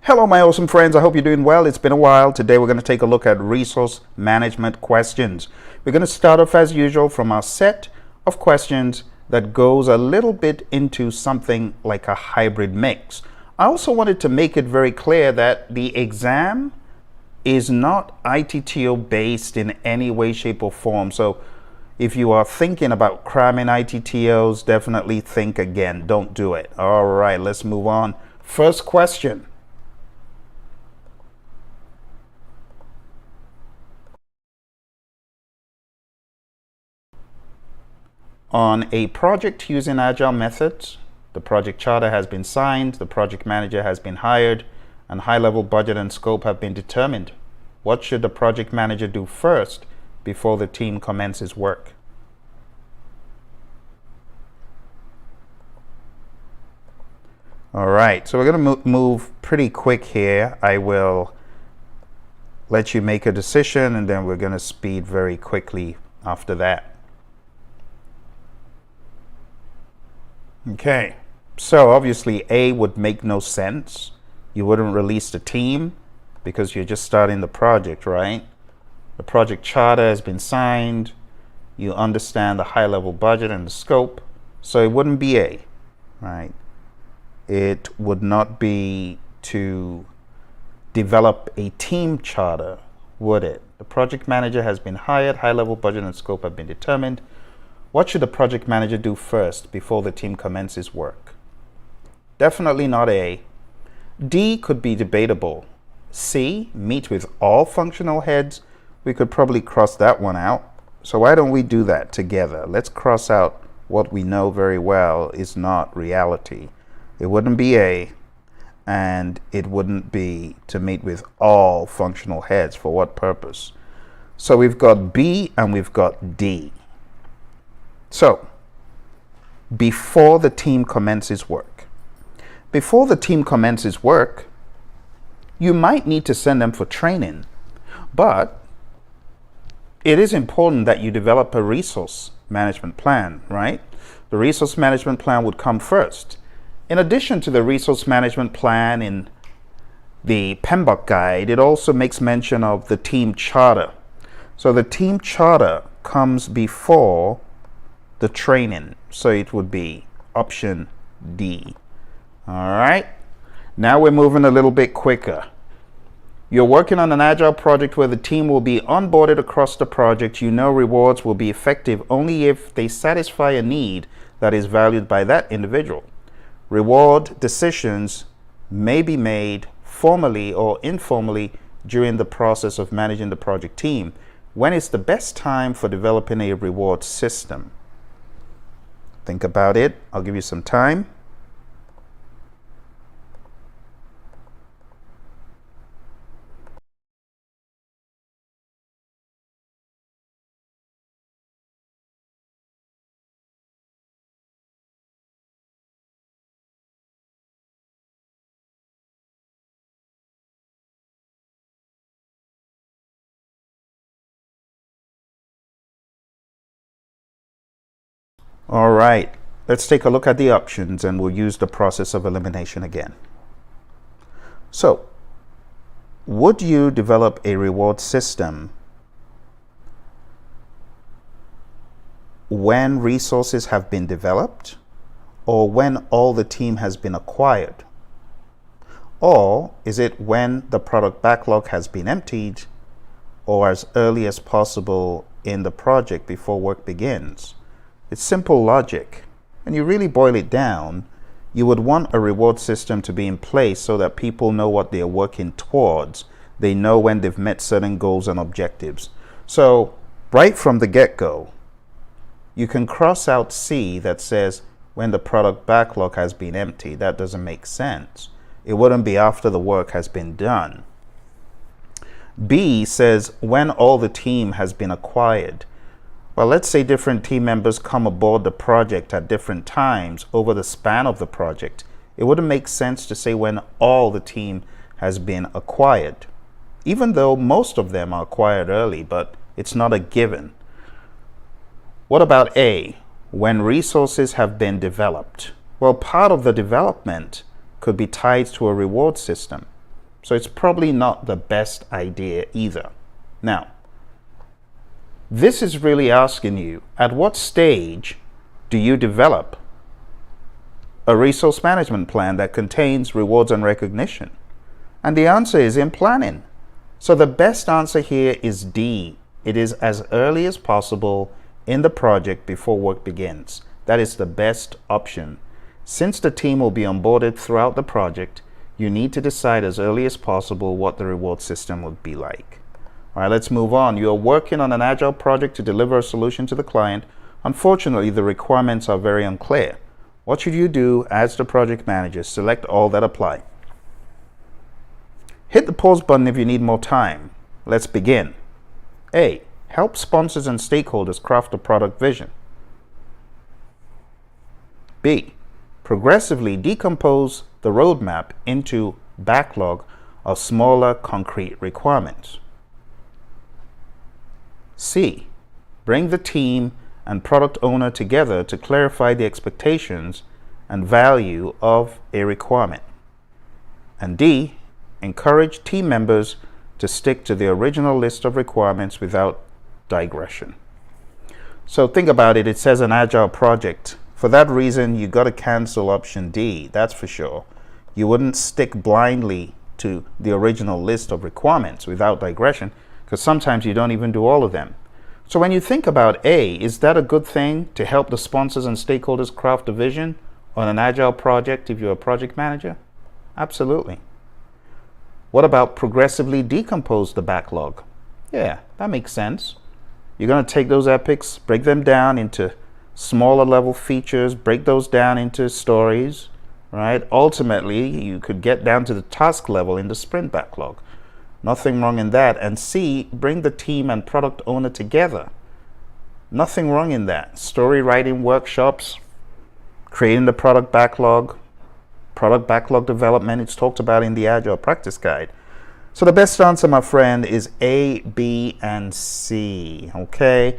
Hello, my awesome friends. I hope you're doing well. It's been a while. Today, we're going to take a look at resource management questions. We're going to start off as usual from our set of questions that goes a little bit into something like a hybrid mix. I also wanted to make it very clear that the exam is not ITTO based in any way, shape, or form. So if you are thinking about cramming ITTOs, definitely think again. Don't do it. All right, let's move on. First question. On a project using Agile methods, the project charter has been signed, the project manager has been hired, and high-level budget and scope have been determined. What should the project manager do first before the team commences work? All right, so we're going to move pretty quick here. I will let you make a decision, and then we're going to speed very quickly after that. Okay, so obviously A would make no sense. You wouldn't release the team because you're just starting the project, right? The project charter has been signed. You understand the high-level budget and the scope. So it wouldn't be A, right? It would not be to develop a team charter, would it? The project manager has been hired. High-level budget and scope have been determined. What should the project manager do first before the team commences work? Definitely not A. D could be debatable. C, meet with all functional heads. We could probably cross that one out. So why don't we do that together? Let's cross out what we know very well is not reality. It wouldn't be A, and it wouldn't be to meet with all functional heads. For what purpose? So we've got B and we've got D. So, before the team commences work. Before the team commences work, you might need to send them for training, but it is important that you develop a resource management plan, right? The resource management plan would come first. In addition to the resource management plan in the PMBOK guide, it also makes mention of the team charter. So the team charter comes before the training, so it would be option D. All right, now we're moving a little bit quicker. You're working on an Agile project where the team will be onboarded across the project. You know rewards will be effective only if they satisfy a need that is valued by that individual. Reward decisions may be made formally or informally during the process of managing the project team. When is the best time for developing a reward system? Think about it. I'll give you some time. All right, let's take a look at the options and we'll use the process of elimination again. So, would you develop a reward system when resources have been developed or when all the team has been acquired? Or is it when the product backlog has been emptied or as early as possible in the project before work begins? It's simple logic. When you really boil it down, you would want a reward system to be in place so that people know what they're working towards. They know when they've met certain goals and objectives. So right from the get-go, you can cross out C that says when the product backlog has been emptied. That doesn't make sense. It wouldn't be after the work has been done. B says when all the team has been acquired. Well, let's say different team members come aboard the project at different times over the span of the project. It wouldn't make sense to say when all the team has been acquired, even though most of them are acquired early, but it's not a given. What about A, when resources have been developed? Well, part of the development could be tied to a reward system. So it's probably not the best idea either. Now, this is really asking you, at what stage do you develop a resource management plan that contains rewards and recognition? And the answer is in planning. So the best answer here is D. It is as early as possible in the project before work begins. That is the best option. Since the team will be onboarded throughout the project, you need to decide as early as possible what the reward system would be like. All right, let's move on. You are working on an Agile project to deliver a solution to the client. Unfortunately, the requirements are very unclear. What should you do as the project manager? Select all that apply. Hit the pause button if you need more time. Let's begin. A. Help sponsors and stakeholders craft a product vision. B. Progressively decompose the roadmap into backlog of smaller concrete requirements. C. Bring the team and product owner together to clarify the expectations and value of a requirement. And D. Encourage team members to stick to the original list of requirements without digression. So think about it. It says an Agile project. For that reason, you got to cancel option D, that's for sure. You wouldn't stick blindly to the original list of requirements without digression, because sometimes you don't even do all of them. So when you think about A, is that a good thing to help the sponsors and stakeholders craft a vision on an Agile project if you're a project manager? Absolutely. What about progressively decompose the backlog? Yeah, that makes sense. You're going to take those epics, break them down into smaller level features, break those down into stories, right? Ultimately, you could get down to the task level in the sprint backlog. Nothing wrong in that. And C, bring the team and product owner together. Nothing wrong in that. Story writing workshops, creating the product backlog development, it's talked about in the Agile practice guide. So the best answer, my friend, is A, B, and C, okay?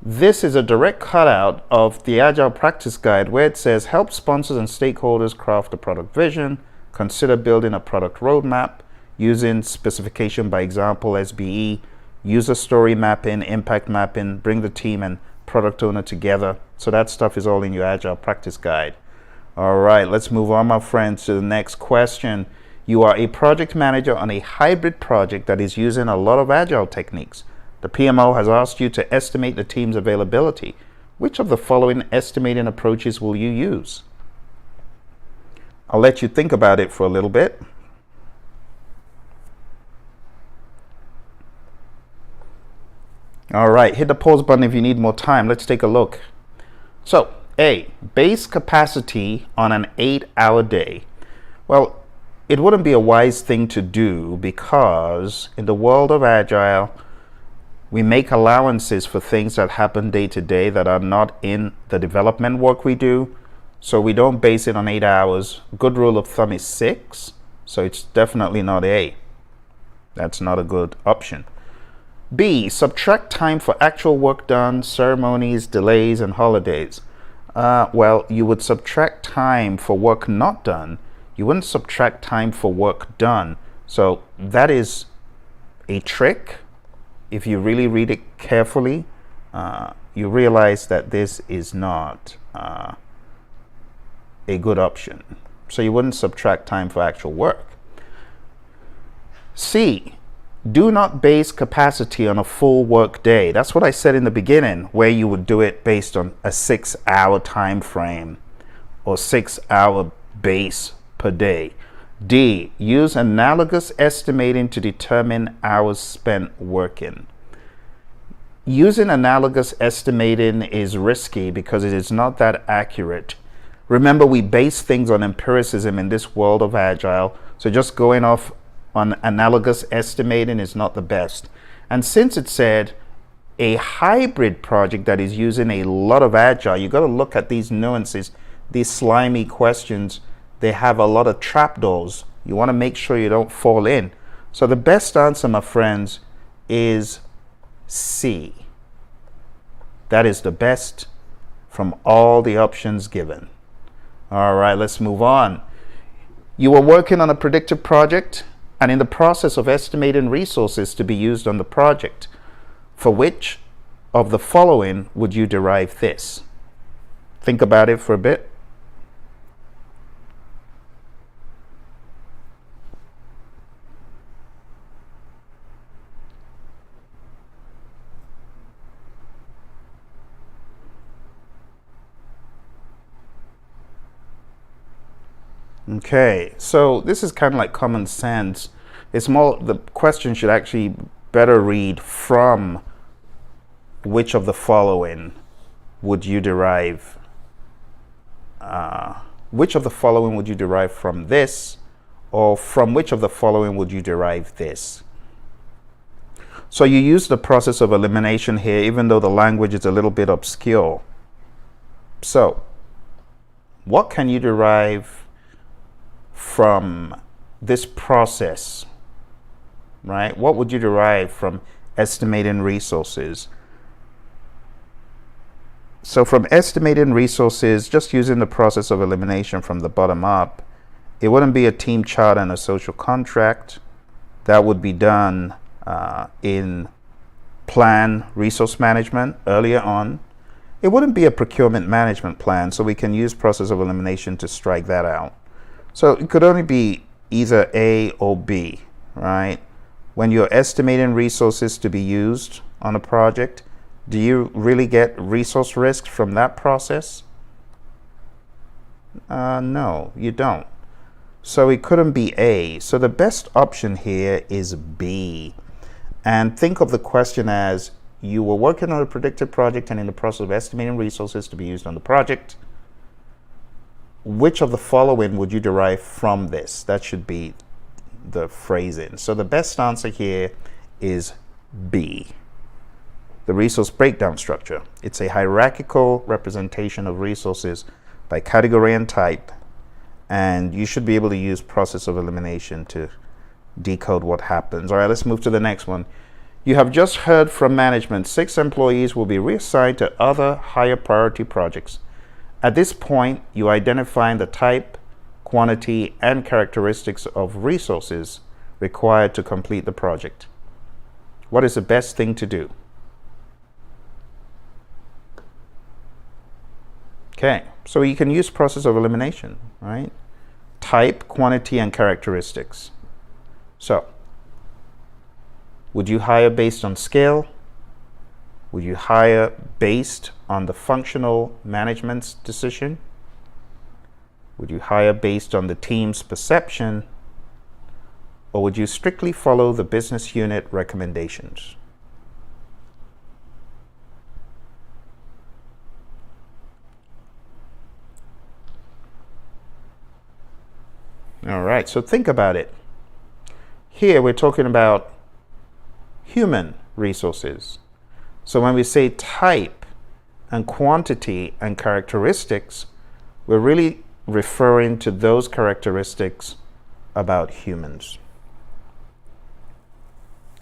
This is a direct cutout of the Agile practice guide where it says help sponsors and stakeholders craft a product vision, consider building a product roadmap using specification by example, SBE, user story mapping, impact mapping, bring the team and product owner together. So that stuff is all in your Agile practice guide. All right, let's move on, my friends, to the next question. You are a project manager on a hybrid project that is using a lot of Agile techniques. The PMO has asked you to estimate the team's availability. Which of the following estimating approaches will you use? I'll let you think about it for a little bit. All right, hit the pause button if you need more time. Let's take a look. So, A, base capacity on an 8-hour day. Well, it wouldn't be a wise thing to do because in the world of Agile, we make allowances for things that happen day to day that are not in the development work we do. So we don't base it on 8 hours. Good rule of thumb is 6. So it's definitely not A. That's not a good option. B, subtract time for actual work done, ceremonies, delays, and holidays. Well, you would subtract time for work not done. You wouldn't subtract time for work done. So that is a trick. If you really read it carefully, you realize that this is not a good option. So you wouldn't subtract time for actual work. C, do not base capacity on a full work day. That's what I said in the beginning, where you would do it based on a 6-hour time frame or 6-hour base per day. D, use analogous estimating to determine hours spent working. Using analogous estimating is risky because it is not that accurate. Remember, we base things on empiricism in this world of Agile, so just going off on analogous estimating is not the best. And since it said a hybrid project that is using a lot of Agile, you got to look at these nuances, these slimy questions. They have a lot of trapdoors. You want to make sure you don't fall in. So the best answer, my friends, is C. That is the best from all the options given. All right, let's move on. You were working on a predictive project And in the process of estimating resources to be used on the project, for which of the following would you derive this? Think about it for a bit. Okay, so this is kind of like common sense. It's more, the question should actually better read from which of the following would you derive, which of the following would you derive from this, or from which of the following would you derive this? So you use the process of elimination here, even though the language is a little bit obscure. So, what can you derive from this process, right? What would you derive from estimating resources? So from estimating resources, just using the process of elimination from the bottom up, it wouldn't be a team chart and a social contract. That would be done in plan resource management earlier on. It wouldn't be a procurement management plan, so we can use process of elimination to strike that out. So it could only be either A or B, right? When you're estimating resources to be used on a project, do you really get resource risk from that process? No, you don't. So it couldn't be A. So the best option here is B. And think of the question as, you were working on a predictive project and in the process of estimating resources to be used on the project. Which of the following would you derive from this? That should be the phrasing. So the best answer here is B. The resource breakdown structure. It's a hierarchical representation of resources by category and type, and you should be able to use process of elimination to decode what happens. All right, let's move to the next one. You have just heard from management 6 employees will be reassigned to other higher priority projects. At this point, you identify the type, quantity, and characteristics of resources required to complete the project. What is the best thing to do? Okay, so you can use process of elimination, right? Type, quantity, and characteristics. So, would you hire based on scale? Would you hire based on the functional management's decision? Would you hire based on the team's perception? Or would you strictly follow the business unit recommendations? All right, so think about it. Here we're talking about human resources. So when we say type and quantity and characteristics, we're really referring to those characteristics about humans.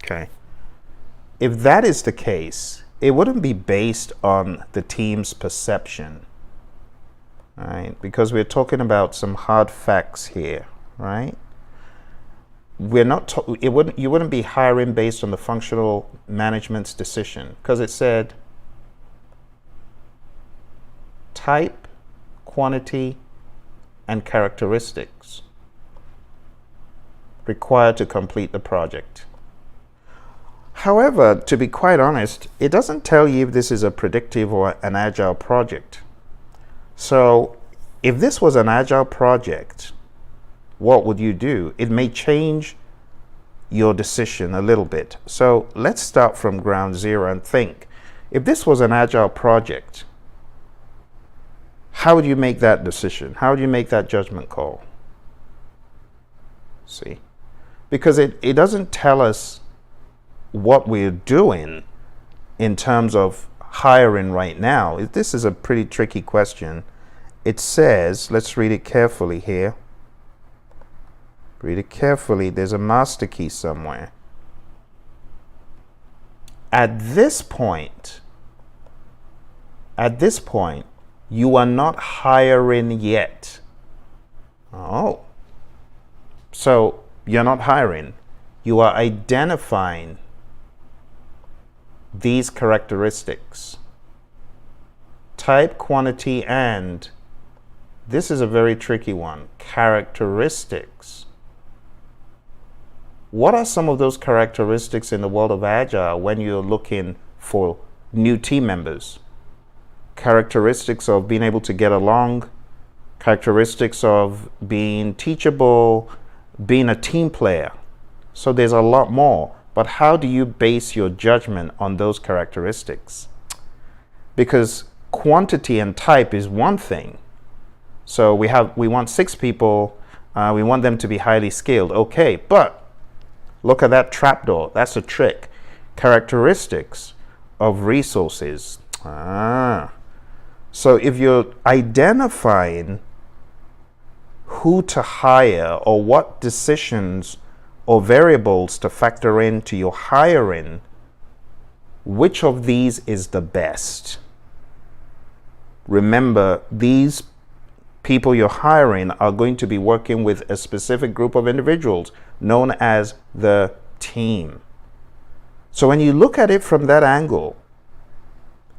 Okay. If that is the case, it wouldn't be based on the team's perception, right? Because we're talking about some hard facts here, right? We're not. You wouldn't be hiring based on the functional management's decision, because it said type, quantity, and characteristics required to complete the project. However, to be quite honest, it doesn't tell you if this is a predictive or an agile project. So if this was an agile project, what would you do? It may change your decision a little bit. So let's start from ground zero and think. If this was an agile project, how would you make that decision? How would you make that judgment call? See? Because it doesn't tell us what we're doing in terms of hiring right now. This is a pretty tricky question. It says, let's read it carefully here. Read it carefully. There's a master key somewhere. At this point, you are not hiring yet. Oh. So you're not hiring. You are identifying these characteristics. Type, quantity, and this is a very tricky one. Characteristics. What are some of those characteristics in the world of Agile when you're looking for new team members? Characteristics of being able to get along, characteristics of being teachable, being a team player. So there's a lot more, but how do you base your judgment on those characteristics? Because quantity and type is one thing. So we want 6 people, we want them to be highly skilled. Okay, but look at that trapdoor. That's a trick. Characteristics of resources. So if you're identifying who to hire or what decisions or variables to factor into your hiring, which of these is the best? Remember, these people you're hiring are going to be working with a specific group of individuals known as the team. So when you look at it from that angle,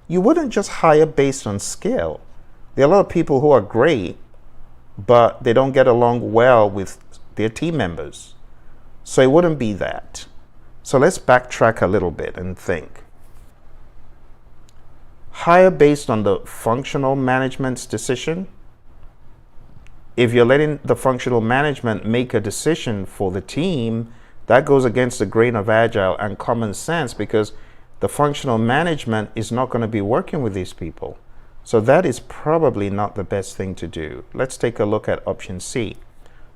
you wouldn't just hire based on skill. There are a lot of people who are great, but they don't get along well with their team members. So it wouldn't be that. So let's backtrack a little bit and think. Hire based on the functional management's decision. If you're letting the functional management make a decision for the team, that goes against the grain of Agile and common sense, because the functional management is not going to be working with these people. So that is probably not the best thing to do. Let's take a look at option C.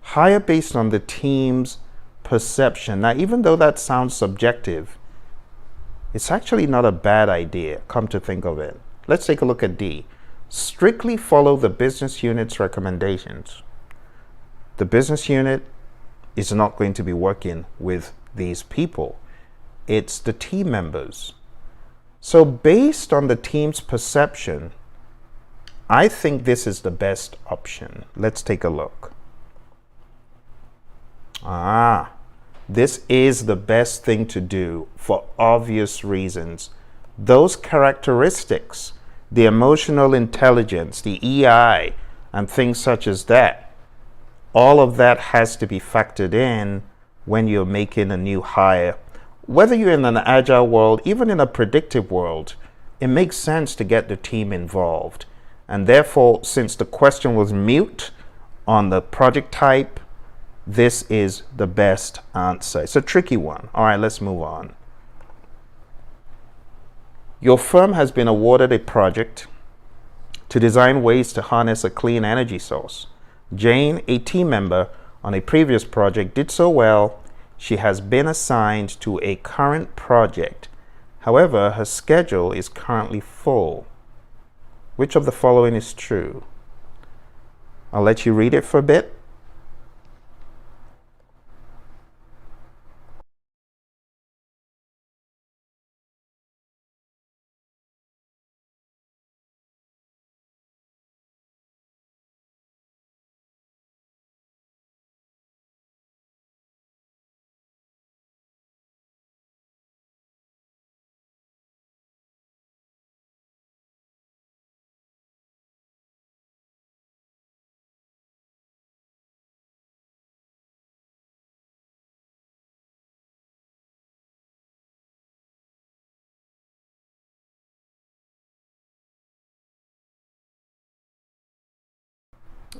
Hire based on the team's perception. Now, even though that sounds subjective, it's actually not a bad idea, come to think of it. Let's take a look at D. Strictly follow the business unit's recommendations. The business unit is not going to be working with these people. It's the team members. So based on the team's perception, I think this is the best option. Let's take a look. This is the best thing to do for obvious reasons. Those characteristics, the emotional intelligence, the EI, and things such as that, all of that has to be factored in when you're making a new hire. Whether you're in an agile world, even in a predictive world, it makes sense to get the team involved. And therefore, since the question was mute on the project type, this is the best answer. It's a tricky one. All right, let's move on. Your firm has been awarded a project to design ways to harness a clean energy source. Jane, a team member on a previous project, did so well. She has been assigned to a current project. However, her schedule is currently full. Which of the following is true? I'll let you read it for a bit.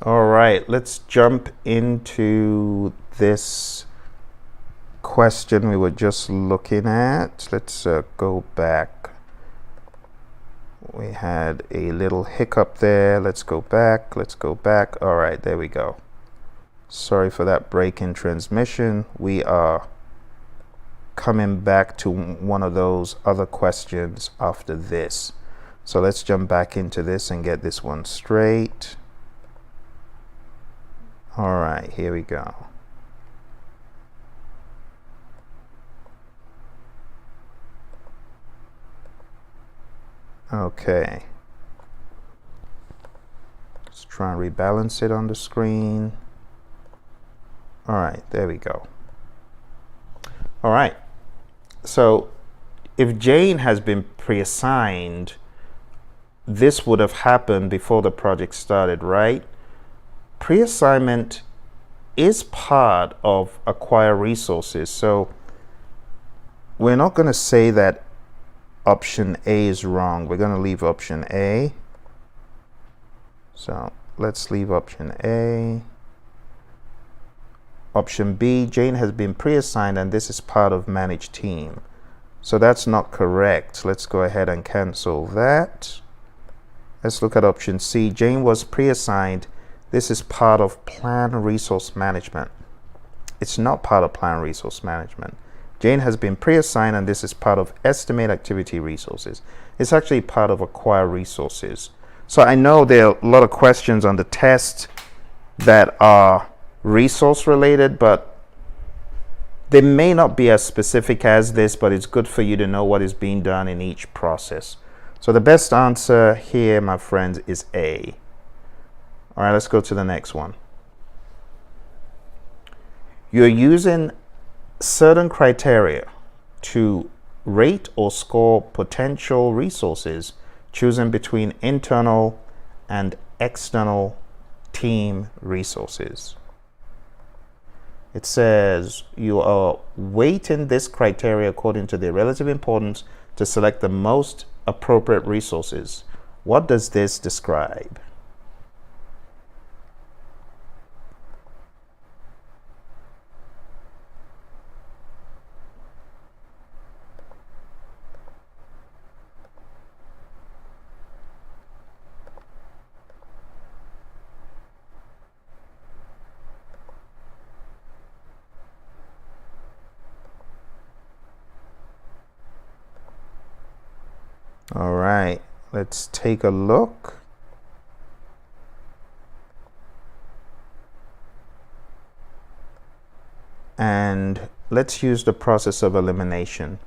All right, let's jump into this question we were just looking at. Let's go back. We had a little hiccup there. Let's go back. All right, there we go. Sorry for that break in transmission. We are coming back to one of those other questions after this. So let's jump back into this and get this one straight. All right, here we go. Okay. Let's try and rebalance it on the screen. All right, there we go. All right. So if Jane has been pre-assigned, this would have happened before the project started, right? Pre-assignment is part of acquire resources. So we're not going to say that option A is wrong. We're going to leave option A. So let's leave option A. Option B, Jane has been pre-assigned and this is part of managed team. So that's not correct. Let's go ahead and cancel that. Let's look at option C. Jane was pre-assigned. This is part of plan resource management. It's not part of plan resource management. Jane has been pre-assigned and this is part of estimate activity resources. It's actually part of acquire resources. So I know there are a lot of questions on the test that are resource related, but they may not be as specific as this, but it's good for you to know what is being done in each process. So the best answer here, my friends, is A. All right, let's go to the next one. You're using certain criteria to rate or score potential resources, choosing between internal and external team resources. It says you are weighting this criteria according to their relative importance to select the most appropriate resources. What does this describe? All right, let's take a look. And let's use the process of elimination.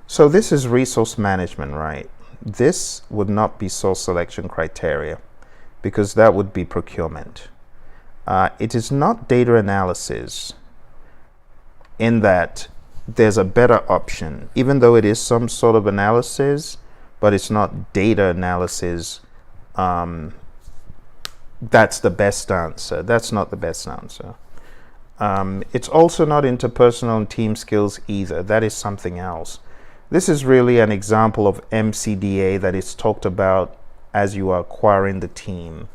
So this is resource management, right? This would not be source selection criteria because that would be procurement. It is not data analysis in that there's a better option, even though it is some sort of analysis, but it's not data analysis. That's the best answer. That's not the best answer. It's also not interpersonal and team skills either. That is something else. This is really an example of MCDA that is talked about as you are acquiring the team.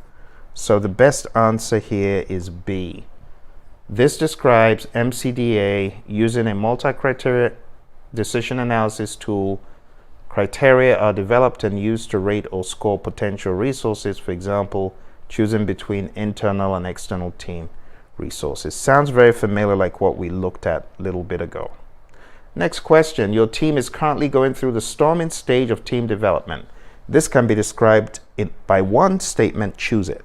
So the best answer here is B. This describes MCDA using a multi-criteria decision analysis tool. Criteria are developed and used to rate or score potential resources, for example, choosing between internal and external team resources. Sounds very familiar, like what we looked at a little bit ago. Next question. Your team is currently going through the storming stage of team development. This can be described by one statement, choose it.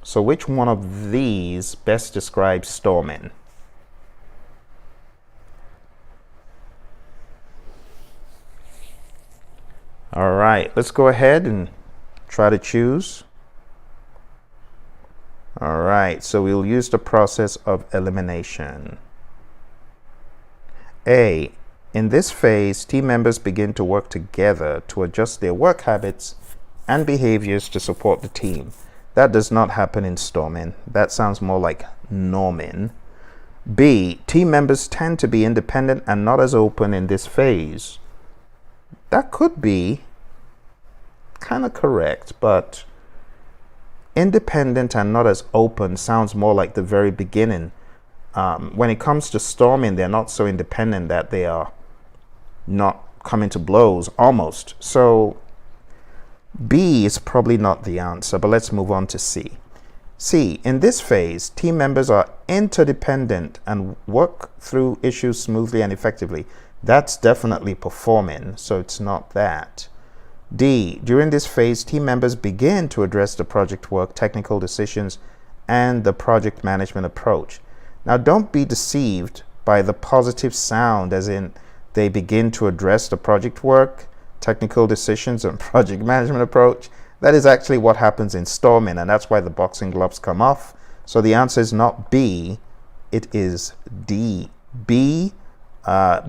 So which one of these best describes storming? All right, let's go ahead and try to choose. All right, so we'll use the process of elimination. A, in this phase, team members begin to work together to adjust their work habits and behaviors to support the team. That does not happen in storming. That sounds more like norming. B, team members tend to be independent and not as open in this phase. That could be kind of correct, but independent and not as open sounds more like the very beginning. When it comes to storming, they're not so independent that they are not coming to blows, almost. So B is probably not the answer, but let's move on to C. C, in this phase, team members are interdependent and work through issues smoothly and effectively. That's definitely performing, so it's not that. D, during this phase, team members begin to address the project work, technical decisions, and the project management approach. Now, don't be deceived by the positive sound, as in they begin to address the project work, technical decisions, and project management approach. That is actually what happens in storming, and that's why the boxing gloves come off. So the answer is not B, it is D. B,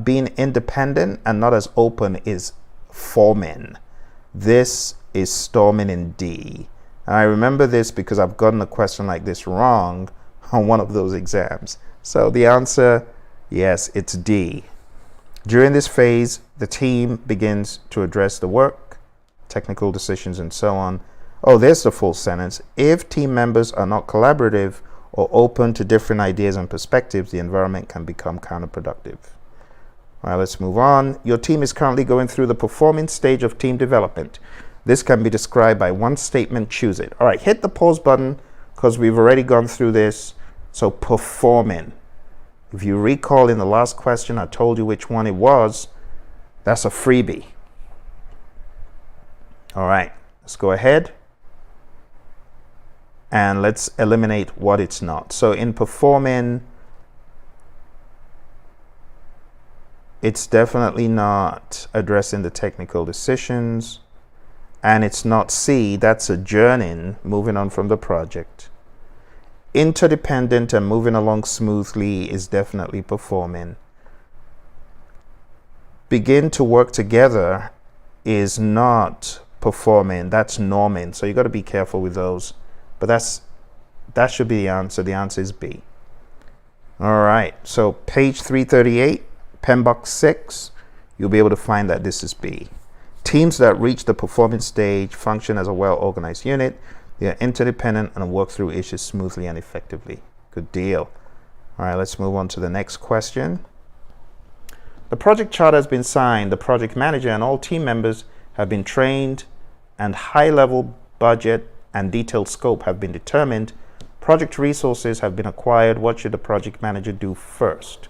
being independent and not as open, is forming. This is storming in D. And I remember this because I've gotten a question like this wrong on one of those exams. So the answer, yes, it's D. During this phase, the team begins to address the work, technical decisions, and so on. Oh, there's the full sentence. If team members are not collaborative or open to different ideas and perspectives, the environment can become counterproductive. All right, let's move on. Your team is currently going through the performing stage of team development. This can be described by one statement. Choose it. All right, hit the pause button because we've already gone through this. So performing. If you recall in the last question, I told you which one it was. That's a freebie. All right, let's go ahead and let's eliminate what it's not. So in performing, it's definitely not addressing the technical decisions, and it's not C. That's adjourning, moving on from the project. Interdependent and moving along smoothly is definitely performing. Begin to work together is not performing. That's norming. So you got to be careful with those. But that should be the answer. The answer is B. All right. So page 338, pen box 6, you'll be able to find that this is B. Teams that reach the performance stage function as a well-organized unit. They are interdependent and work through issues smoothly and effectively. Good deal. All right, let's move on to the next question. The project charter has been signed. The project manager and all team members have been trained, and high-level budget and detailed scope have been determined. Project resources have been acquired. What should the project manager do first?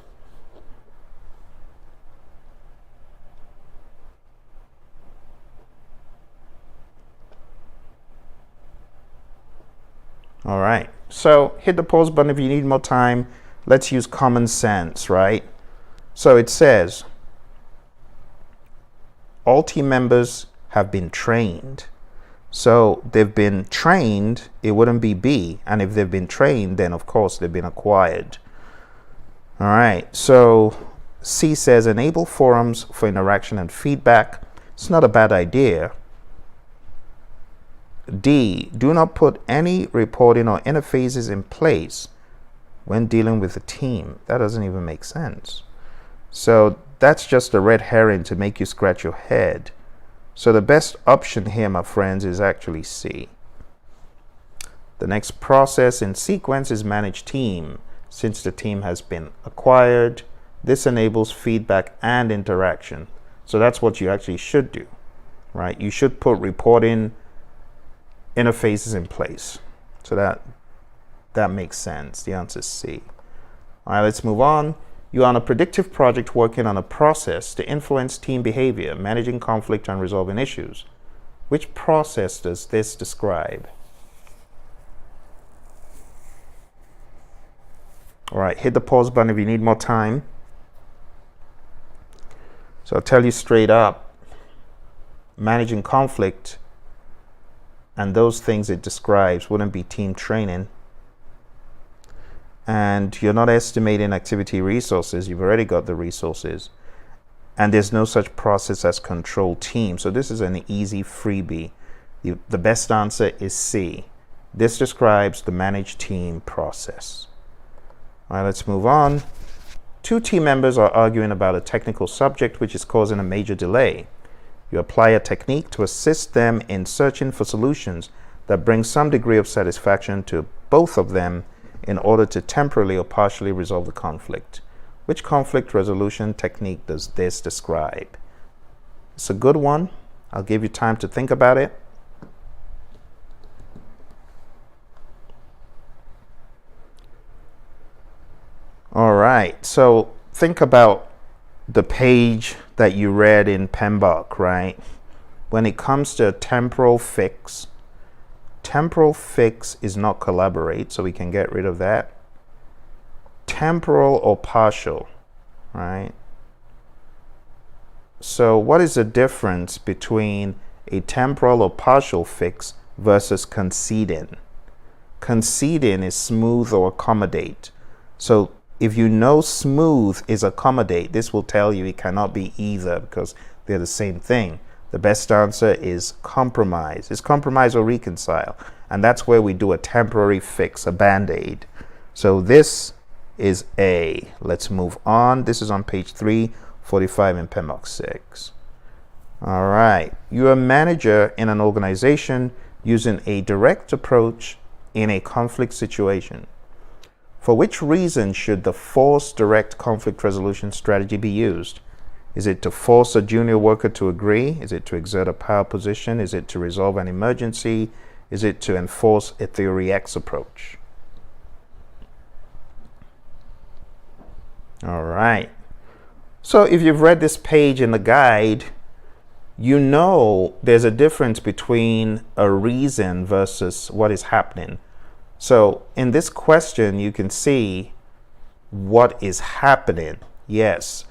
All right, so hit the pause button if you need more time. Let's use common sense, right? So it says, all team members have been trained. So they've been trained, it wouldn't be B. And if they've been trained, then of course they've been acquired. All right, so C says, enable forums for interaction and feedback. It's not a bad idea. D, do not put any reporting or interfaces in place when dealing with a team. That doesn't even make sense. So that's just a red herring to make you scratch your head. So the best option here, my friends, is actually C. The next process in sequence is manage team. Since the team has been acquired, this enables feedback and interaction. So that's what you actually should do, right? You should put reporting interfaces in place. So that makes sense. The answer is C. All right, let's move on. You're on a predictive project working on a process to influence team behavior, managing conflict and resolving issues. Which process does this describe? All right, hit the pause button if you need more time. So I'll tell you straight up, managing conflict and those things it describes wouldn't be team training. And you're not estimating activity resources. You've already got the resources. And there's no such process as control team. So this is an easy freebie. The best answer is C. This describes the manage team process. All right, let's move on. Two team members are arguing about a technical subject which is causing a major delay. You apply a technique to assist them in searching for solutions that bring some degree of satisfaction to both of them in order to temporarily or partially resolve the conflict. Which conflict resolution technique does this describe? It's a good one. I'll give you time to think about it. All right, so think about the page that you read in PMBOK, right? When it comes to a temporal fix is not collaborate, so we can get rid of that. Temporal or partial, right? So what is the difference between a temporal or partial fix versus conceding? Conceding is smooth or accommodate. So If you know smooth is accommodate, this will tell you it cannot be either because they're the same thing. The best answer is compromise. It's compromise or reconcile. And that's where we do a temporary fix, a band-aid. So this is A. Let's move on. This is on page 345 in PMP 6. All right. You're a manager in an organization using a direct approach in a conflict situation. For which reason should the forced direct conflict resolution strategy be used? Is it to force a junior worker to agree? Is it to exert a power position? Is it to resolve an emergency? Is it to enforce a theory X approach? All right. So if you've read this page in the guide, you know there's a difference between a reason versus what is happening. So in this question, you can see what is happening. Yes,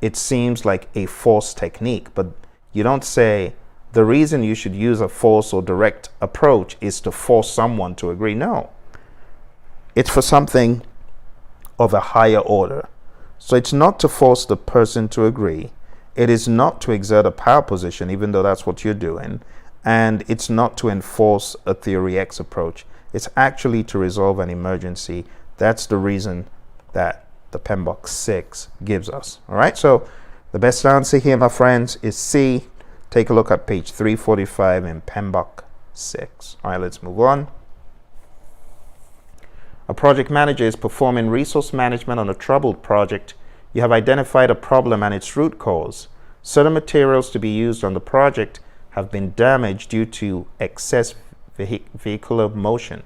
it seems like a force technique, but you don't say the reason you should use a force or direct approach is to force someone to agree. No, it's for something of a higher order. So it's not to force the person to agree. It is not to exert a power position, even though that's what you're doing. And it's not to enforce a theory X approach. It's actually to resolve an emergency. That's the reason that the PMP 6 gives us. All right, so the best answer here, my friends, is C. Take a look at page 345 in PMP 6. All right, let's move on. A project manager is performing resource management on a troubled project. You have identified a problem and its root cause. Certain materials to be used on the project have been damaged due to excess vehicular motion.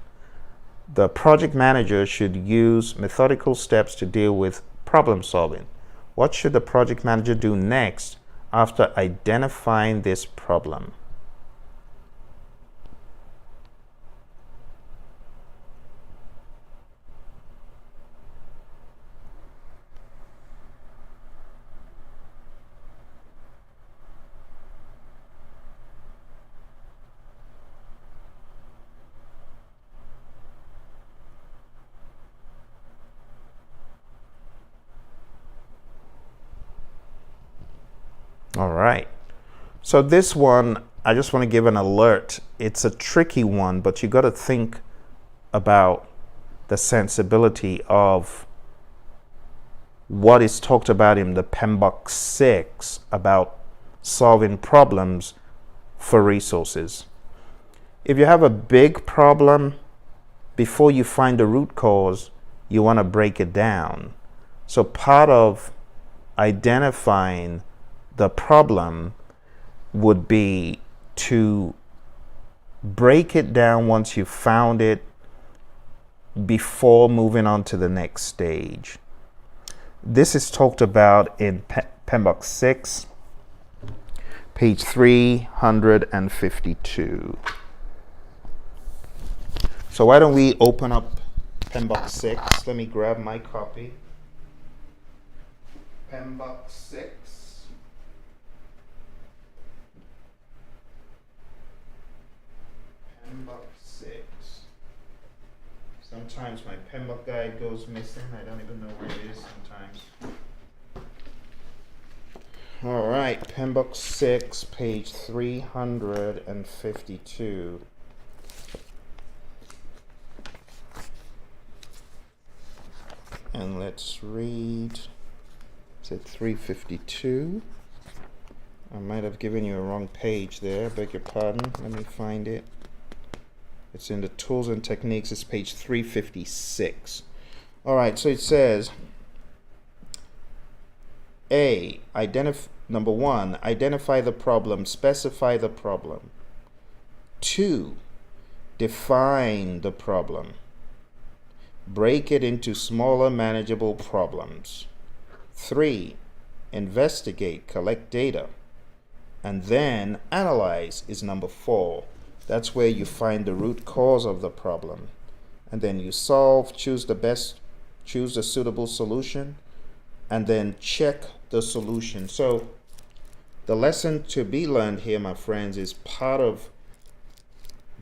The project manager should use methodical steps to deal with problem solving. What should the project manager do next after identifying this problem? All right. So this one, I just want to give an alert. It's a tricky one, but you got to think about the sensibility of what is talked about in the PMP 6 about solving problems for resources. If you have a big problem, before you find the root cause, you want to break it down. So part of identifying the problem would be to break it down once you've found it before moving on to the next stage. This is talked about in PMP 6, page 352. So why don't we open up PMP 6? Let me grab my copy. PMP 6. PMP 6. Sometimes my PMP guide goes missing. I don't even know where it is sometimes. All right, PMP 6, page 352. And let's read. Is it 352? I might have given you a wrong page there. Beg your pardon. Let me find it. It's in the tools and techniques. It's page 356. All right, so it says A, number 1, identify the problem, specify the problem. 2, define the problem. Break it into smaller manageable problems. 3, investigate, collect data. And then analyze is number 4. That's where you find the root cause of the problem. And then you solve, choose the suitable solution, and then check the solution. So the lesson to be learned here, my friends, is part of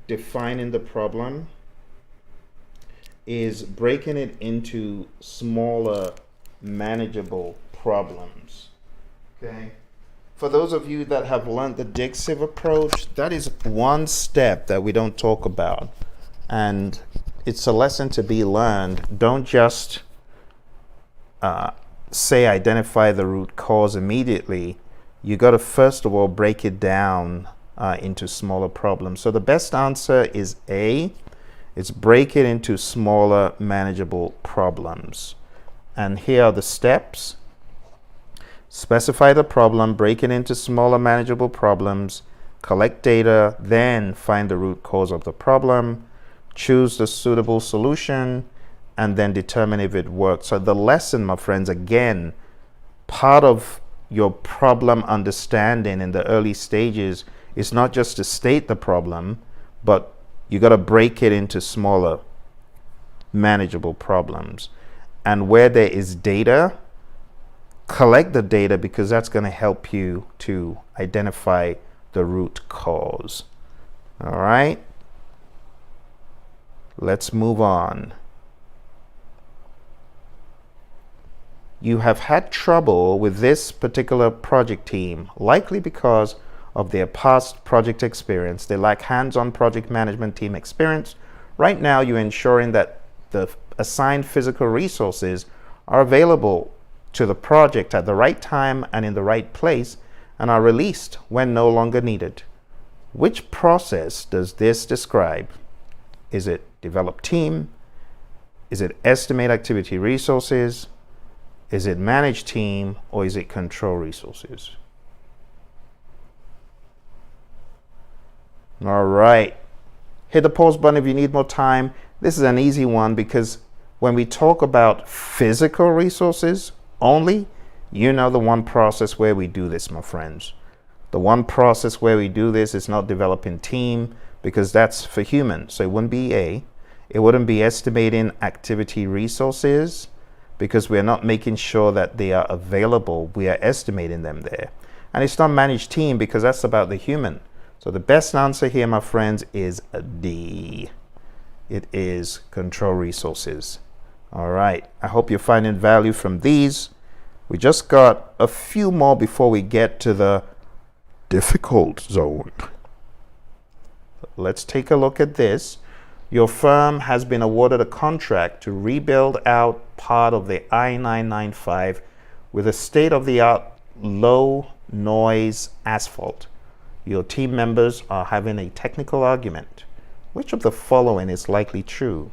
defining the problem is breaking it into smaller, manageable problems. Okay. For those of you that have learned the predictive approach, that is one step that we don't talk about. And it's a lesson to be learned. Don't just say identify the root cause immediately. You got to first of all break it down into smaller problems. So the best answer is A. It's break it into smaller, manageable problems. And here are the steps. Specify the problem, break it into smaller, manageable problems, collect data, then find the root cause of the problem, choose the suitable solution, and then determine if it works. So the lesson, my friends, again, part of your problem understanding in the early stages is not just to state the problem, but you got to break it into smaller, manageable problems. And where there is data, collect the data, because that's going to help you to identify the root cause. All right. Let's move on. You have had trouble with this particular project team, likely because of their past project experience. They lack hands-on project management team experience. Right now, you're ensuring that the assigned physical resources are available to the project at the right time and in the right place and are released when no longer needed. Which process does this describe? Is it develop team? Is it estimate activity resources? Is it manage team? Or is it control resources? All right. Hit the pause button if you need more time. This is an easy one because when we talk about physical resources only, you know the one process where we do this, my friends. The one process where we do this is not developing team, because that's for human. So it wouldn't be A. It wouldn't be estimating activity resources, because we're not making sure that they are available. We are estimating them there. And it's not manage team, because that's about the human. So the best answer here, my friends, is D. It is control resources. All right. I hope you're finding value from these. We just got a few more before we get to the difficult zone. Let's take a look at this. Your firm has been awarded a contract to rebuild out part of the I-995 with a state-of-the-art low-noise asphalt. Your team members are having a technical argument. Which of the following is likely true?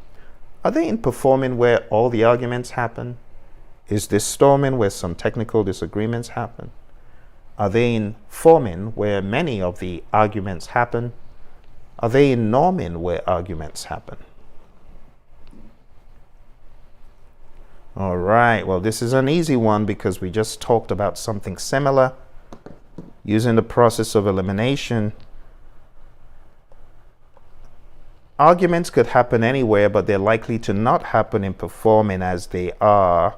Are they in performing where all the arguments happen? Is this storming where some technical disagreements happen? Are they in forming where many of the arguments happen? Are they in norming where arguments happen? All right, well, this is an easy one because we just talked about something similar. Using the process of elimination, arguments could happen anywhere, but they're likely to not happen in performing as they are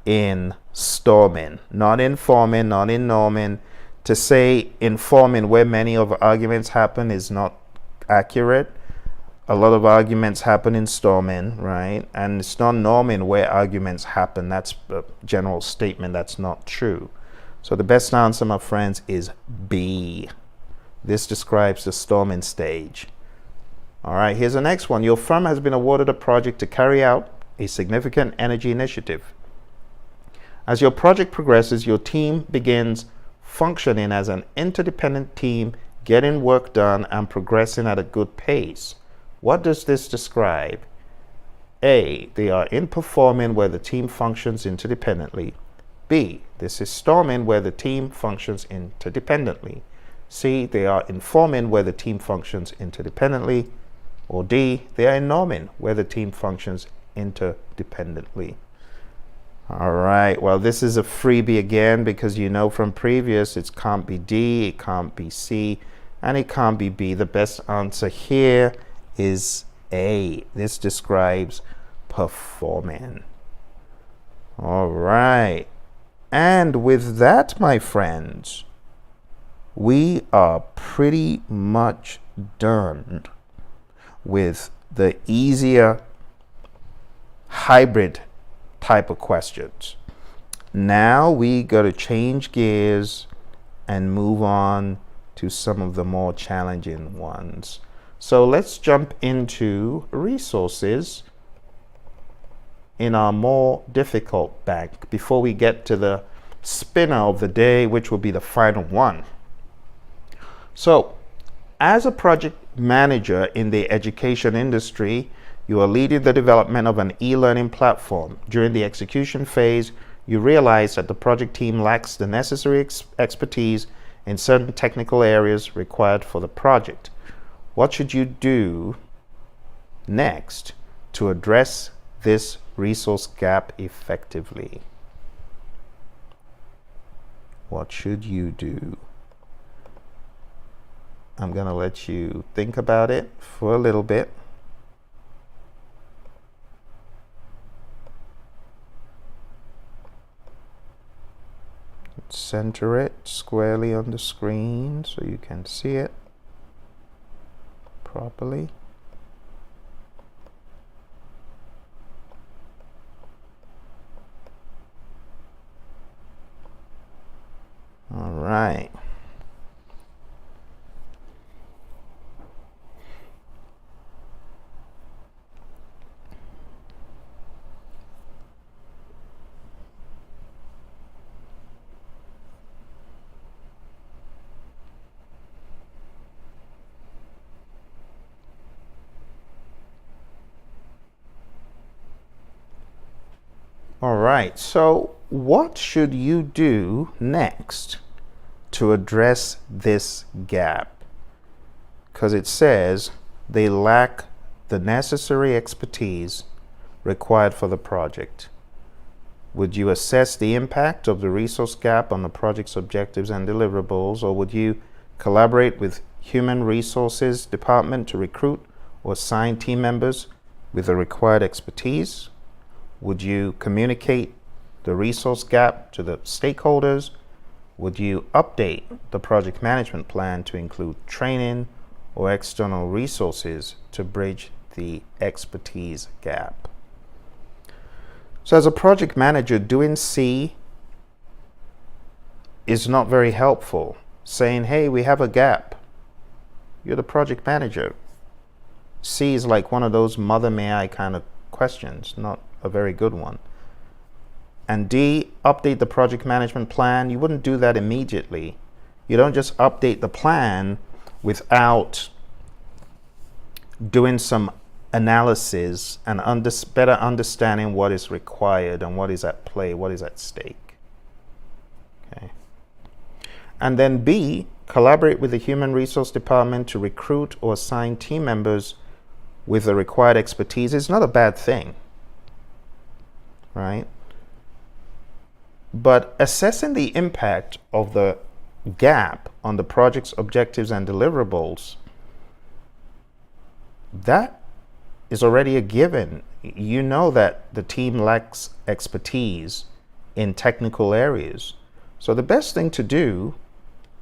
in storming. Not in forming, not in norming. To say in forming where many of arguments happen is not accurate. A lot of arguments happen in storming, right? And it's not norming where arguments happen. That's a general statement. That's not true. So the best answer, my friends, is B. This describes the storming stage. All right, here's the next one. Your firm has been awarded a project to carry out a significant energy initiative. As your project progresses, your team begins functioning as an interdependent team, getting work done and progressing at a good pace. What does this describe? A, they are in performing where the team functions interdependently. B, this is storming where the team functions interdependently. C, they are in forming where the team functions interdependently. Or D, they are in norming where the team functions interdependently. All right, well, this is a freebie again because you know from previous it can't be D, it can't be C, and it can't be B. The best answer here is A. This describes performing. All right, and with that, my friends, we are pretty much done with the easier hybrid type of questions. Now we got to change gears and move on to some of the more challenging ones. So let's jump into resources in our more difficult bank before we get to the spinner of the day, which will be the final one. So as a project manager in the education industry, you are leading the development of an e-learning platform. During the execution phase, you realize that the project team lacks the necessary expertise in certain technical areas required for the project. What should you do next to address this resource gap effectively? What should you do? I'm going to let you think about it for a little bit. Center it squarely on the screen so you can see it properly. All right. All right, so what should you do next to address this gap? Because it says they lack the necessary expertise required for the project. Would you assess the impact of the resource gap on the project's objectives and deliverables, or would you collaborate with human resources department to recruit or assign team members with the required expertise? Would you communicate the resource gap to the stakeholders? Would you update the project management plan to include training or external resources to bridge the expertise gap? So as a project manager, doing C is not very helpful. Saying, hey, we have a gap. You're the project manager. C is like one of those mother may I kind of questions, not a very good one. And D, update the project management plan. You wouldn't do that immediately. You don't just update the plan without doing some analysis and better understanding what is required and what is at play, what is at stake. Okay. And then B, collaborate with the human resource department to recruit or assign team members with the required expertise. It's not a bad thing, right? But assessing the impact of the gap on the project's objectives and deliverables, that is already a given. You know that the team lacks expertise in technical areas. So the best thing to do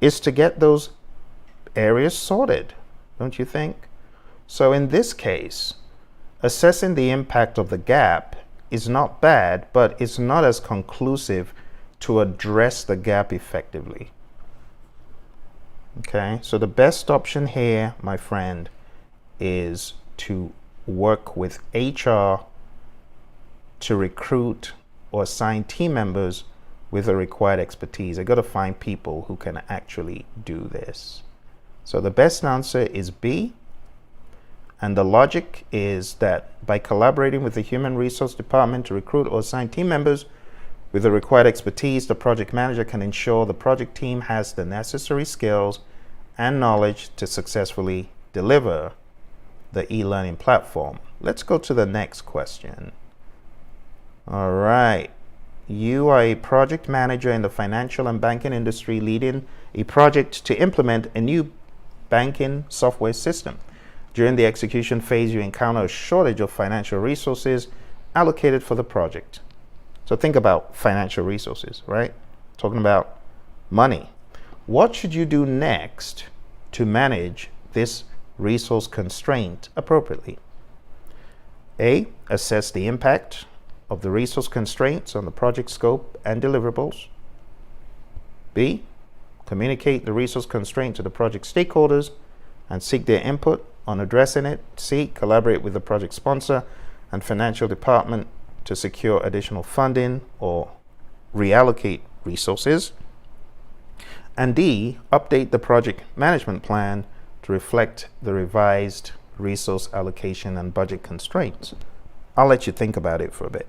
is to get those areas sorted, don't you think? So in this case, assessing the impact of the gap is not bad, but it's not as conclusive to address the gap effectively. Okay, so the best option here, my friend, is to work with HR to recruit or assign team members with the required expertise. I got to find people who can actually do this. So the best answer is B. And the logic is that by collaborating with the human resource department to recruit or assign team members with the required expertise, the project manager can ensure the project team has the necessary skills and knowledge to successfully deliver the e-learning platform. Let's go to the next question. All right. You are a project manager in the financial and banking industry leading a project to implement a new banking software system. During the execution phase, you encounter a shortage of financial resources allocated for the project. So think about financial resources, right? Talking about money. What should you do next to manage this resource constraint appropriately? A, assess the impact of the resource constraints on the project scope and deliverables. B, communicate the resource constraint to the project stakeholders and seek their input on addressing it. C, collaborate with the project sponsor and financial department to secure additional funding or reallocate resources. And D, update the project management plan to reflect the revised resource allocation and budget constraints. I'll let you think about it for a bit.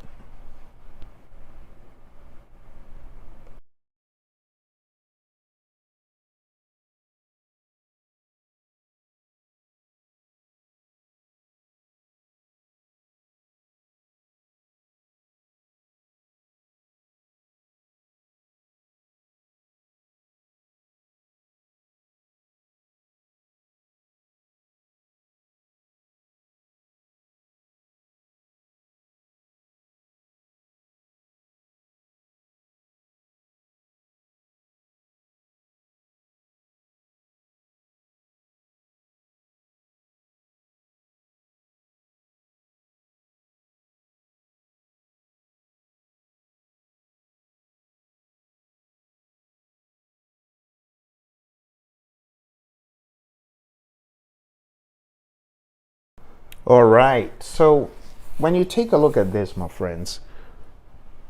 All right, so when you take a look at this, my friends,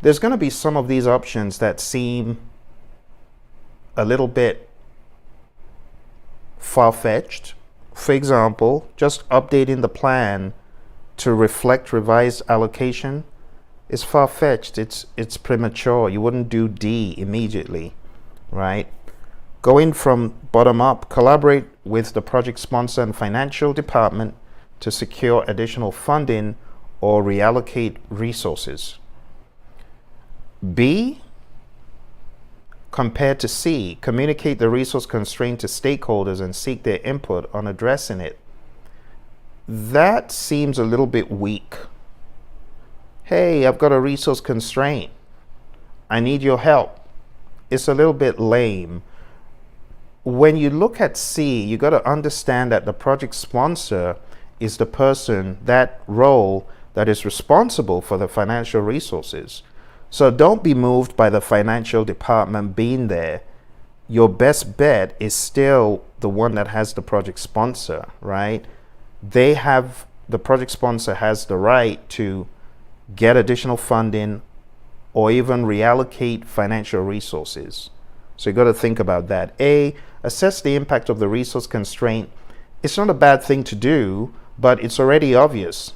there's going to be some of these options that seem a little bit far-fetched. For example, just updating the plan to reflect revised allocation is far-fetched. It's premature. You wouldn't do D immediately, right? Going from bottom up, collaborate with the project sponsor and financial department to secure additional funding or reallocate resources. B, compared to C, communicate the resource constraint to stakeholders and seek their input on addressing it. That seems a little bit weak. Hey, I've got a resource constraint. I need your help. It's a little bit lame. When you look at C, you got to understand that the project sponsor is the person, that role, that is responsible for the financial resources. So don't be moved by the financial department being there. Your best bet is still the one that has the project sponsor, right? The project sponsor has the right to get additional funding or even reallocate financial resources. So you got to think about that. A, assess the impact of the resource constraint. It's not a bad thing to do, but it's already obvious.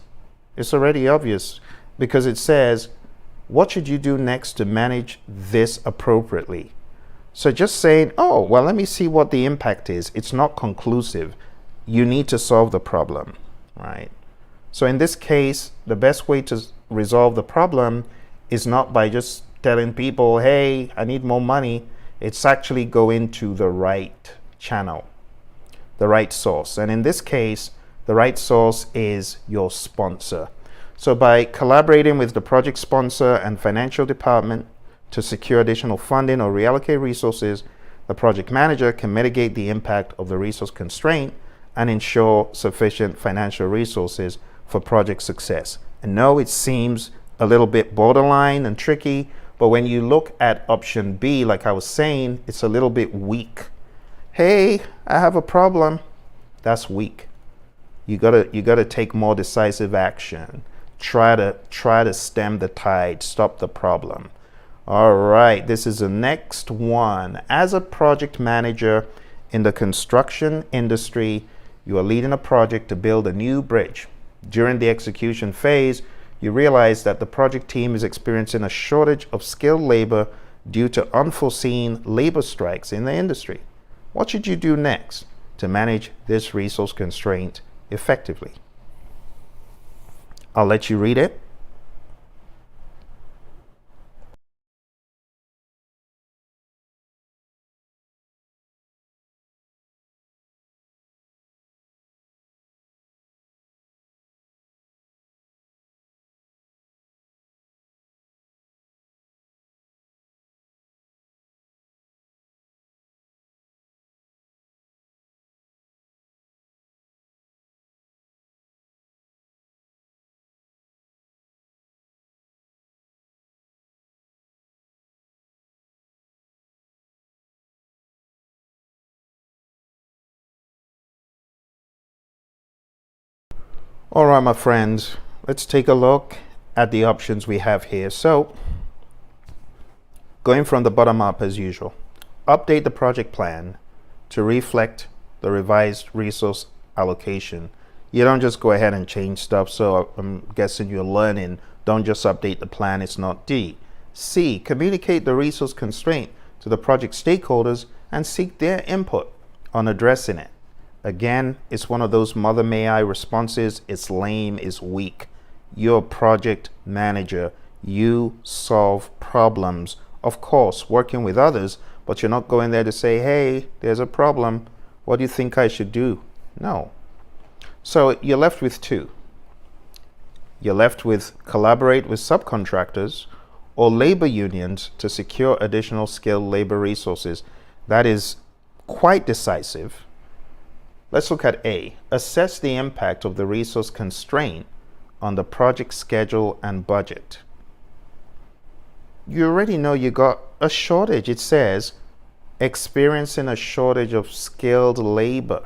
It's already obvious because it says, what should you do next to manage this appropriately? So just saying, oh, well, let me see what the impact is. It's not conclusive. You need to solve the problem, right? So in this case, the best way to resolve the problem is not by just telling people, hey, I need more money. It's actually going to the right channel, the right source. And in this case, the right source is your sponsor. So by collaborating with the project sponsor and financial department to secure additional funding or reallocate resources, the project manager can mitigate the impact of the resource constraint and ensure sufficient financial resources for project success. And no, it seems a little bit borderline and tricky, but when you look at option B, like I was saying, it's a little bit weak. Hey, I have a problem. That's weak. You gotta take more decisive action. Try to stem the tide, stop the problem. All right, this is the next one. As a project manager in the construction industry, you are leading a project to build a new bridge. During the execution phase, you realize that the project team is experiencing a shortage of skilled labor due to unforeseen labor strikes in the industry. What should you do next to manage this resource constraint effectively? I'll let you read it. All right, my friends, let's take a look at the options we have here. So, going from the bottom up as usual, update the project plan to reflect the revised resource allocation. You don't just go ahead and change stuff. So I'm guessing you're learning, don't just update the plan, it's not D. C, communicate the resource constraint to the project stakeholders and seek their input on addressing it. Again, it's one of those mother may I responses. It's lame, it's weak. You're a project manager. You solve problems. Of course, working with others, but you're not going there to say, hey, there's a problem. What do you think I should do? No. So you're left with two. You're left with collaborate with subcontractors or labor unions to secure additional skilled labor resources. That is quite decisive. Let's look at A. Assess the impact of the resource constraint on the project schedule and budget. You already know you got a shortage. It says experiencing a shortage of skilled labor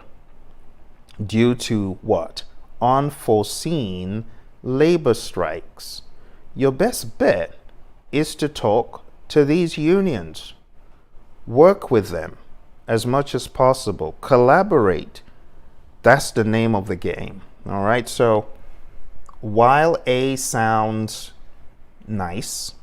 due to what? Unforeseen labor strikes. Your best bet is to talk to these unions. Work with them as much as possible. Collaborate. That's the name of the game. All right. So while A sounds nice,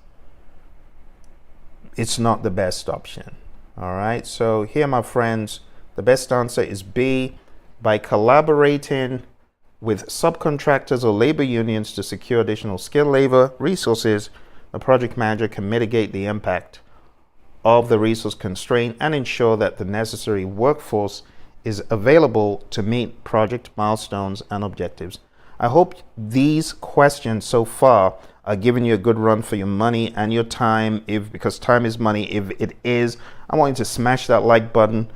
it's not the best option. All right. So here, my friends, the best answer is B. By collaborating with subcontractors or labor unions to secure additional skilled labor resources, the project manager can mitigate the impact of the resource constraint and ensure that the necessary workforce is available to meet project milestones and objectives. I hope these questions so far are giving you a good run for your money and your time, because time is money. If it is, I want you to smash that like button,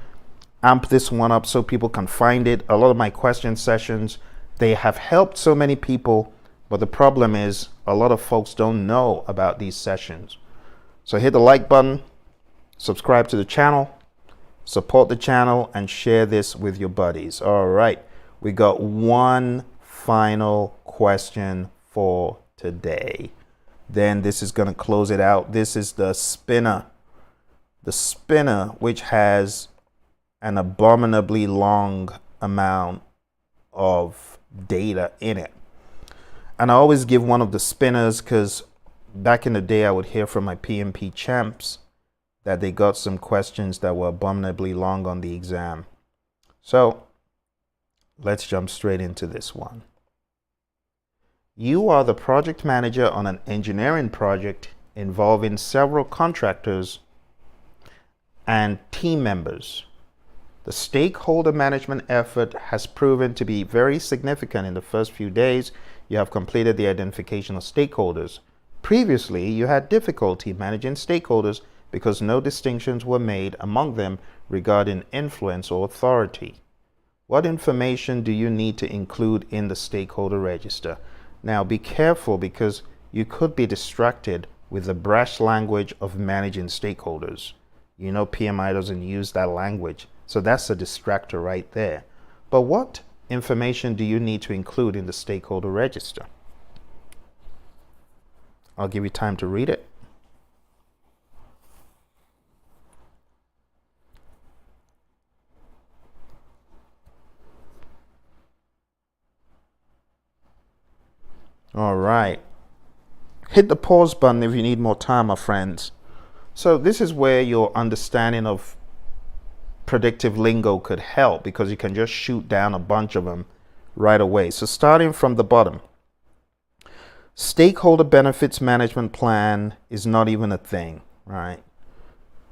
amp this one up so people can find it. A lot of my question sessions, they have helped so many people, but the problem is a lot of folks don't know about these sessions. So hit the like button, subscribe to the channel, support the channel, and share this with your buddies. All right, we got one final question for today. Then this is going to close it out. This is the spinner. The spinner, which has an abominably long amount of data in it. And I always give one of the spinners because back in the day I would hear from my PMP champs that they got some questions that were abominably long on the exam. So let's jump straight into this one. You are the project manager on an engineering project involving several contractors and team members. The stakeholder management effort has proven to be very significant in the first few days. You have completed the identification of stakeholders. Previously, you had difficulty managing stakeholders because no distinctions were made among them regarding influence or authority. What information do you need to include in the stakeholder register? Now be careful because you could be distracted with the brash language of managing stakeholders. You know PMI doesn't use that language, so that's a distractor right there. But what information do you need to include in the stakeholder register? I'll give you time to read it. All right. Hit the pause button if you need more time, my friends. So this is where your understanding of predictive lingo could help, because you can just shoot down a bunch of them right away. So starting from the bottom, stakeholder benefits management plan is not even a thing, right?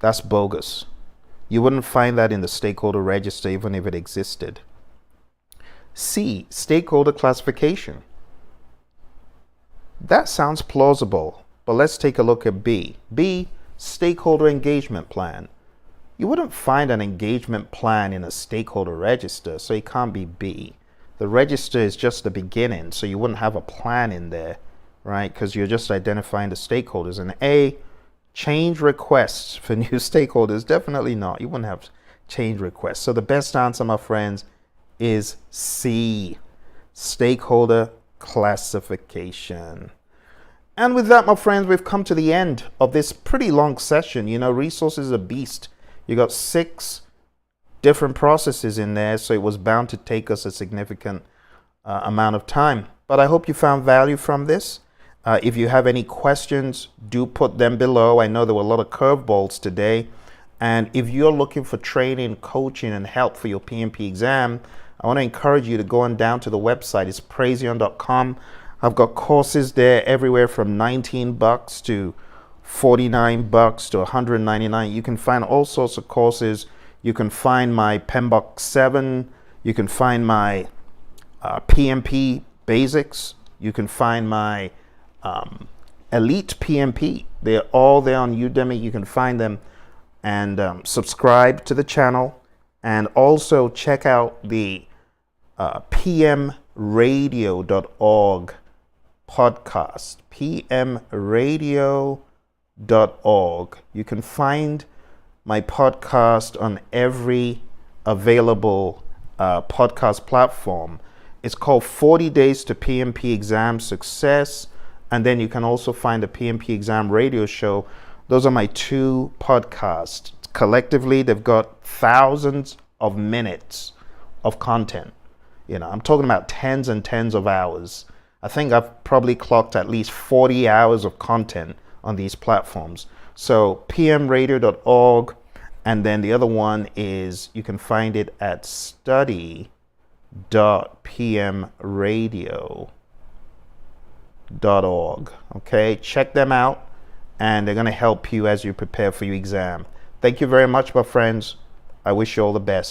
That's bogus. You wouldn't find that in the stakeholder register even if it existed. C, stakeholder classification. That sounds plausible, but let's take a look at B. B, stakeholder engagement plan. You wouldn't find an engagement plan in a stakeholder register, so it can't be B. The register is just the beginning, so you wouldn't have a plan in there, right? Because you're just identifying the stakeholders. And A, change requests for new stakeholders. Definitely not. You wouldn't have change requests. So the best answer, my friends, is C. stakeholder classification. And with that, my friends, we've come to the end of this pretty long session. You know, resources is a beast. You got 6 different processes in there, so it was bound to take us a significant amount of time. But I hope you found value from this. If you have any questions, do put them below. I know there were a lot of curveballs today. And if you're looking for training, coaching, and help for your PMP exam, I want to encourage you to go on down to the website. It's praizion.com. I've got courses there everywhere from $19 to $49 to $199. You can find all sorts of courses. You can find my PMBOK 7. You can find my PMP Basics. You can find my Elite PMP. They're all there on Udemy. You can find them and subscribe to the channel. And also check out the pmradio.org podcast, pmradio.org. You can find my podcast on every available podcast platform. It's called 40 Days to PMP Exam Success. And then you can also find the PMP Exam Radio Show. Those are my 2 podcasts. Collectively, they've got thousands of minutes of content. You know, I'm talking about tens and tens of hours. I think I've probably clocked at least 40 hours of content on these platforms. So pmradio.org, and then the other one is you can find it at study.pmradio.org. Okay, check them out, and they're going to help you as you prepare for your exam. Thank you very much, my friends. I wish you all the best.